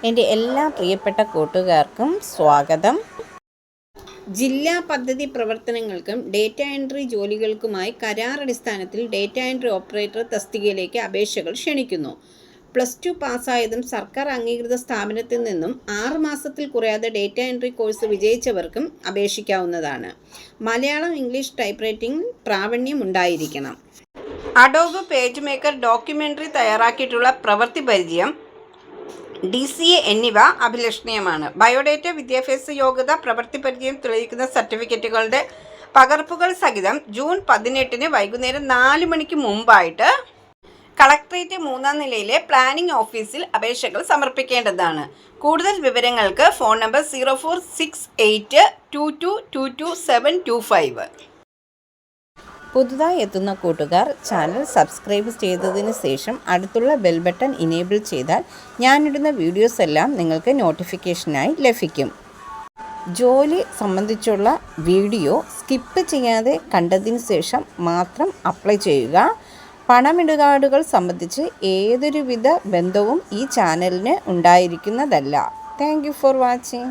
എൻ്റെ എല്ലാ പ്രിയപ്പെട്ട കൂട്ടുകാർക്കും സ്വാഗതം. ജില്ലാ പദ്ധതി പ്രവർത്തനങ്ങൾക്കും ഡേറ്റ എൻട്രി ജോലികൾക്കുമായി കരാറടിസ്ഥാനത്തിൽ ഡേറ്റ എൻട്രി ഓപ്പറേറ്റർ തസ്തികയിലേക്ക് അപേക്ഷകൾ ക്ഷണിക്കുന്നു. +2 പാസ്സായതും സർക്കാർ അംഗീകൃത സ്ഥാപനത്തിൽ നിന്നും 6 മാസത്തിൽ കുറയാതെ ഡേറ്റ എൻട്രി കോഴ്സ് വിജയിച്ചവർക്കും അപേക്ഷിക്കാവുന്നതാണ്. മലയാളം, ഇംഗ്ലീഷ് ടൈപ്പ് റൈറ്റിംഗ് പ്രാവീണ്യം ഉണ്ടായിരിക്കണം. അഡോബ് പേജ് മേക്കർ ഡോക്യുമെൻ്ററി തയ്യാറാക്കിയിട്ടുള്ള പ്രവൃത്തി പരിചയം, DCA എന്നിവ അഭിലഷണീയമാണ്. ബയോഡേറ്റ, വിദ്യാഭ്യാസ യോഗ്യത, പ്രവൃത്തി പരിചയം തെളിയിക്കുന്ന സർട്ടിഫിക്കറ്റുകളുടെ പകർപ്പുകൾ സഹിതം ജൂൺ 18 വൈകുന്നേരം 4 മണിക്ക് മുമ്പായിട്ട് കളക്ട്രേറ്റ് 3-ാം നിലയിലെ പ്ലാനിംഗ് ഓഫീസിൽ അപേക്ഷകൾ സമർപ്പിക്കേണ്ടതാണ്. കൂടുതൽ വിവരങ്ങൾക്ക് ഫോൺ നമ്പർ 046822222725. പുതുതായി എത്തുന്ന കൂട്ടുകാർ ചാനൽ സബ്സ്ക്രൈബ് ചെയ്തതിന് ശേഷം അടുത്തുള്ള ബെൽ ബട്ടൺ ഇനേബിൾ ചെയ്താൽ ഞാനിടുന്ന വീഡിയോസ് എല്ലാം നിങ്ങൾക്ക് നോട്ടിഫിക്കേഷനായി ലഭിക്കും. ജോലി സംബന്ധിച്ചുള്ള വീഡിയോ സ്കിപ്പ് ചെയ്യാതെ കണ്ടതിന് ശേഷം മാത്രം അപ്ലൈ ചെയ്യുക. പണമിടപാടുകൾ സംബന്ധിച്ച് ഏതൊരുവിധ ബന്ധവും ഈ ചാനലിന് ഉണ്ടായിരിക്കുന്നതല്ല. Thank you for watching.